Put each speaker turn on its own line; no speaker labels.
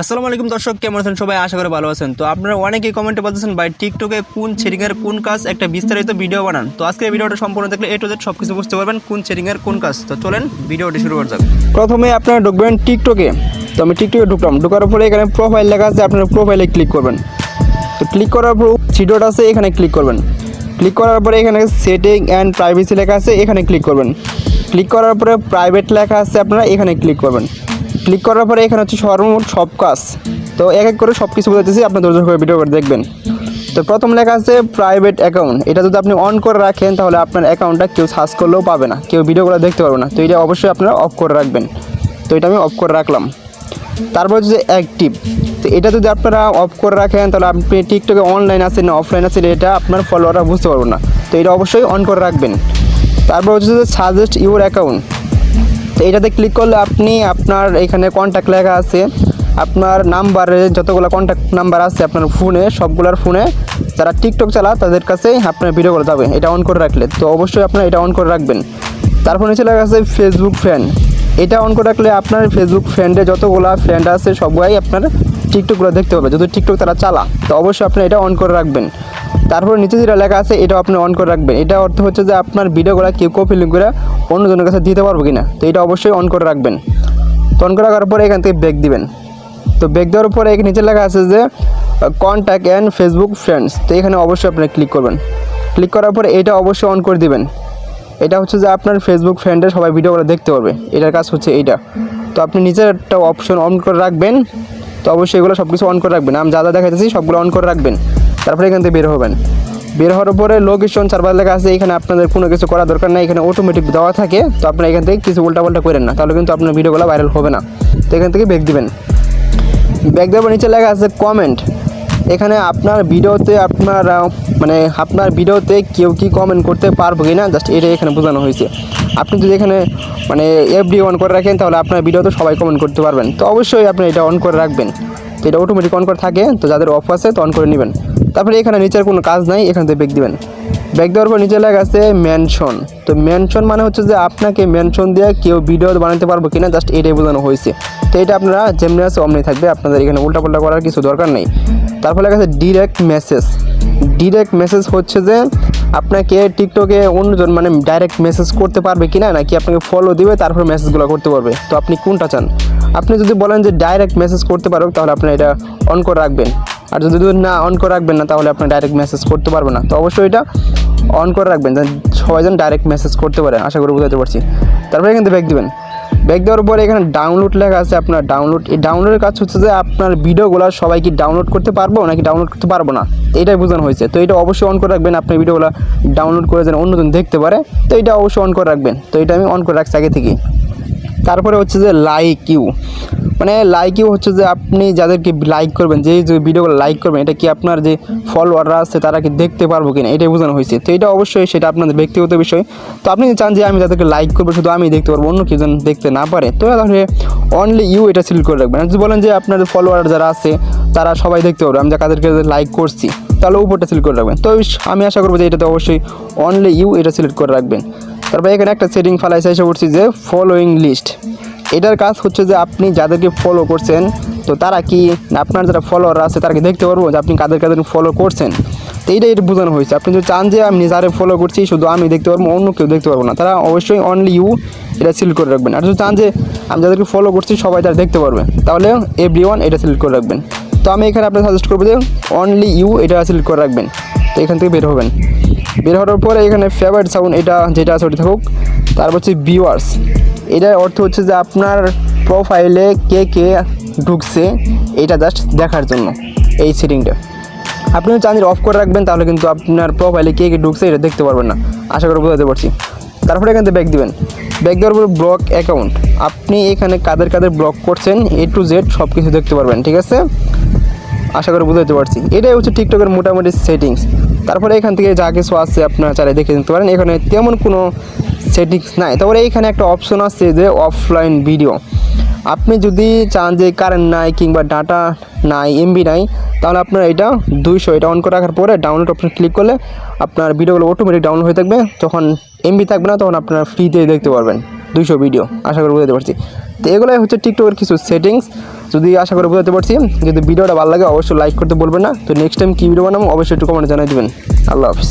আসসালামু আলাইকুম দর্শক, কেমন আছেন সবাই? আশা করি ভালো আছেন। তো আপনারা অনেকেই কমেন্টে বলতেছেন ভাই টিকটকে কোন সেটিংয়ের কোন কাজ একটা বিস্তারিত ভিডিও বানান। তো আজকে ভিডিওটা সম্পূর্ণ দেখলে এ টু জেড সবকিছু বুঝতে পারবেন কোন সেটিংয়ের কোন কাজ। তো চলেন ভিডিওটি শুরু করা যাক। প্রথমে আপনারা ঢুকবেন টিকটকে। তো আমি টিকটকে ঢুকলাম, ঢোকার পরে এখানে প্রোফাইল লেখা আছে, আপনারা প্রোফাইলে ক্লিক করবেন। তো ক্লিক করার পর থ্রি আছে, এখানে ক্লিক করবেন। ক্লিক করার পরে এখানে সেটিং অ্যান্ড প্রাইভেসি লেখা আছে, এখানে ক্লিক করবেন। ক্লিক করার পরে প্রাইভেট লেখা আছে, আপনারা এখানে ক্লিক করবেন। ক্লিক করার পরে এখানে হচ্ছে সর্বমোট সব কাজ। তো এক এক করে সব কিছু বলতেছি, আপনার ধৈর্য করে ভিডিও করে দেখবেন। তো প্রথম লেখা আছে প্রাইভেট অ্যাকাউন্ট। এটা যদি আপনি অন করে রাখেন তাহলে আপনার অ্যাকাউন্টটা কেউ সার্চ করলেও পাবে না, কেউ ভিডিওগুলো দেখতে পারবে না। তো এটা অবশ্যই আপনারা অফ করে রাখবেন। তো এটা আমি অফ করে রাখলাম। তারপর হচ্ছে অ্যাক্টিভ। তো এটা যদি আপনারা অফ করে রাখেন তাহলে আপনি টিকটকে অনলাইন আছেন না অফলাইন আছেন এটা আপনার ফলোয়াররা বুঝতে পারবে না। তো এটা অবশ্যই অন করে রাখবেন। তারপর হচ্ছে সাজেস্ট ইউর অ্যাকাউন্ট। তো এটাতে ক্লিক করলে আপনি আপনার এখানে কন্ট্যাক্ট লেখা আছে, আপনার নাম্বারে যতগুলো কন্ট্যাক্ট নাম্বার আছে আপনার ফোনে, সবগুলোর ফোনে যারা টিকটক চালায় তাদের কাছে আপনার ভিডিওগুলো যাবে এটা অন করে রাখলে। তো অবশ্যই আপনারা এটা অন করে রাখবেন। তারপর নিচে লেখা আছে ফেসবুক ফ্রেন্ড। এটা অন করে রাখলে আপনার ফেসবুক ফ্রেন্ডে যতগুলো ফ্রেন্ড আছে সবাই আপনার টিকটকগুলো দেখতে পাবে, যদি টিকটক তারা চালা। তো অবশ্যই আপনি এটা অন করে রাখবেন। তারপর নিচে যেটা লেখা আছে এটাও আপনি অন করে রাখবেন। এটা অর্থ হচ্ছে যে আপনার ভিডিওগুলো কেউ কপি লিঙ্ক করে অন্যজনের কাছে দিতে পারবো কিনা। তো এটা অবশ্যই অন করে রাখবেন। তো অন করে রাখার পরে এখান থেকে ব্যাক দিবেন। তো ব্যাক দেওয়ার পরে এখানে নিচে লেখা আছে যে কন্ট্যাক্ট অ্যান্ড ফেসবুক ফ্রেন্ডস। তো এখানে অবশ্যই আপনি ক্লিক করবেন। ক্লিক করার পরে এটা অবশ্যই অন করে দিবেন। এটা হচ্ছে যে আপনার ফেসবুক ফ্রেন্ডে সবাই ভিডিওগুলো দেখতে পারবে, এটার কাজ হচ্ছে এইটা। তো আপনি নিচের একটা অপশন অন করে রাখবেন। তো অবশ্যই এগুলো সব কিছু অন করে রাখবেন, আমি যা যা দেখাইতেছি সবগুলো অন করে রাখবেন। তারপরে এখান থেকে বের হবেন। বের হওয়ার পরে লোকেশন সার্ভার লেখা আছে, এখানে আপনাদের কোনো কিছু করা দরকার নেই, এখানে অটোমেটিক দেওয়া থাকে। তো আপনারা এখান থেকে কিছু উল্টাপাল্টা করেন না, তাহলে কিন্তু আপনার ভিডিওগুলো ভাইরাল হবে না। তো এখান থেকে ব্যাক দিবেন। ব্যাক দেওয়ার নিচে লেখা আছে কমেন্ট। এখানে আপনার ভিডিওতে আপনার ভিডিওতে কেউ কি কমেন্ট করতে পারবো কি না, জাস্ট এটা এখানে বোঝানো হয়েছে। আপনি যদি এখানে এফডি অন করে রাখেন তাহলে আপনার ভিডিওতে সবাই কমেন্ট করতে পারবেন। তো অবশ্যই আপনি এটা অন করে রাখবেন। তো এটা অটোমেটিক অন করে থাকে, তো যাদের অফ আছে তো অন করে নেবেন। তারপরে এখানে নিচের কোনো কাজ নাই, এখান থেকে ব্যাক দিবেন। ব্যাক দেওয়ার পর নিচে লেখা আছে মেনশন। তো মেনশন মানে হচ্ছে যে আপনাকে মেনশন দিয়ে কেউ ভিডিও বানাতে পারবো কিনা, জাস্ট এটাই বোঝানো হয়েছে। তো এটা আপনারা যেমনি আছে অমনি থাকবে, আপনাদের এখানে উল্টাপাল্টা করার কিছু দরকার নেই। তারপর লেখা আছে ডিরেক্ট মেসেজ। ডিরেক্ট মেসেজ হচ্ছে যে আপনাকে টিকটকে অন্যজন ডাইরেক্ট মেসেজ করতে পারবে কিনা, নাকি আপনাকে ফলো দিবে তারপর মেসেজগুলো করতে পারবে। তো আপনি কোনটা চান? আপনি যদি বলেন যে ডাইরেক্ট মেসেজ করতে পারো তাহলে আপনি এটা অন করে রাখবেন। আর যদি না অন করে রাখবেন না তাহলে আপনি ডাইরেক্ট মেসেজ করতে পারবেন না। তো অবশ্যই এটা অন করে রাখবেন, সবাই যেন ডাইরেক্ট মেসেজ করতে পারে। আশা করি বুঝাতে পারছি। তারপরে এখান থেকে ব্যাক দিবেন। ব্যাক দেওয়ার পরে এখানে ডাউনলোড লেখা আছে, আপনার ডাউনলোড। এই ডাউনলোডের কাজ হচ্ছে যে আপনার ভিডিওগুলো সবাই কি ডাউনলোড করতে পারবো নাকি ডাউনলোড করতে পারবো না, এটাই বোঝানো হয়েছে। তো এটা অবশ্যই অন করে রাখবেন, আপনার ভিডিওগুলো ডাউনলোড করে যেন অন্যজন দেখতে পারে। তো এটা অবশ্যই অন করে রাখবেন। তো এটা আমি অন করে রাখছি আগে থেকেই। তারপরে হচ্ছে যে লাইক ইউ। লাইক ইউ হচ্ছে যে আপনি যাদেরকে লাইক করবেন, যে ভিডিওগুলো লাইক করবেন, এটা কি আপনার যে ফলোয়াররা আছে তারা কি দেখতে পারবো কিনা, এটাই বোঝানো হয়েছে। তো এটা অবশ্যই সেটা আপনাদের ব্যক্তিগত বিষয়। তো আপনি চান যে আমি যাদেরকে লাইক করবো শুধু আমি দেখতে পারবো, অন্য কেউ যেন দেখতে না পারে, তো তাহলে অনলি ইউ এটা সিলেক্ট করে রাখবেন। আর যদি বলেন যে আপনাদের ফলোয়ার যারা আছে তারা সবাই দেখতে পারবে, আমি যাদেরকে লাইক করছি, তাহলে উপরটা সিলেক্ট করে রাখবেন। তো আমি আশা করবো যে এটাতে অবশ্যই অনলি ইউ এটা সিলেক্ট করে রাখবেন। তারপরে এখানে একটা সেটিং ফালাইছে, এসে পড়ছি যে ফলোয়িং লিস্ট। এটার কাজ হচ্ছে যে আপনি যাদেরকে ফলো করছেন তো তারা কি আপনার যারা ফলোয়ার আছে তারা কি দেখতে পারবো যে আপনি কাদের ফলো করছেন। তো এটা বোঝানো হয়েছে। আপনি যদি চান যে আমি যারা ফলো করছি শুধু আমি দেখতে পারবো, অন্য কেউ দেখতে পারবো না, তারা অবশ্যই অনলি ইউ এটা সিলেক্ট করে রাখবেন। আর যদি চান যে আমি যাদেরকে ফলো করছি সবাই তারা দেখতে পারবে, তাহলে এভরিওয়ান এটা সিলেক্ট করে রাখবেন। তো আমি এখানে আপনার সাজেস্ট করবো যে অনলি ইউ এটা সিলেক্ট করে রাখবেন। তো এখান থেকে বের হবেন। বের হওয়ার পরে এখানে ফেভারিট সাউন্ড এটা যেটা আছে ওটা থাকুক। তারপর হচ্ছে ভিউয়ার্স। এটার অর্থ হচ্ছে যে আপনার প্রোফাইলে কে কে ঢুকছে এটা জাস্ট দেখার জন্য এই সেটিংটা। আপনি চান অফ করে রাখবেন, তাহলে কিন্তু আপনার প্রোফাইলে কে কে ঢুকছে এটা দেখতে পারবেন না। আশা করি বোঝাতে পারছি। তারপরে এখান থেকে ব্যাক দিবেন। ব্যাক দেওয়ার পরে ব্লক অ্যাকাউন্ট। আপনি এখানে কাদের ব্লক করছেন এ টু জেড সব কিছু দেখতে পারবেন, ঠিক আছে? আশা করি বুঝতে পারছি। এটাই হচ্ছে টিকটকের মোটামুটি সেটিংস। তারপরে এখান থেকে যা কিছু আছে আপনারা চাইলে দেখে নিতে পারেন, এখানে তেমন কোনো সেটিংস নাই। তারপরে এইখানে একটা অপশন আছে যে অফলাইন ভিডিও। আপনি যদি চান যে কারেন্ট নাই কিংবা ডাটা নাই, এমবি নাই, তাহলে আপনার এটা 200 এটা অন করে রাখার পরে ডাউনলোড অপশন ক্লিক করলে আপনার ভিডিওগুলো অটোমেটিক ডাউনলোড হয়ে থাকবে। যখন এমবি থাকবে না তখন আপনারা ফ্রিতে দেখতে পারবেন 200 ভিডিও। আশা করি বুঝতে পারছি। তো এগুলোই হচ্ছে টিকটকের কিছু সেটিংস। যদি আশা করে বোঝাতে পারছি, যদি ভিডিওটা ভালো লাগে অবশ্যই লাইক করতে বলবেন না। তো নেক্সট টাইম কী ভিডিও বানাবো অবশ্যই একটু কমেন্টে জানিয়ে দেবেন। আল্লাহ হাফিজ।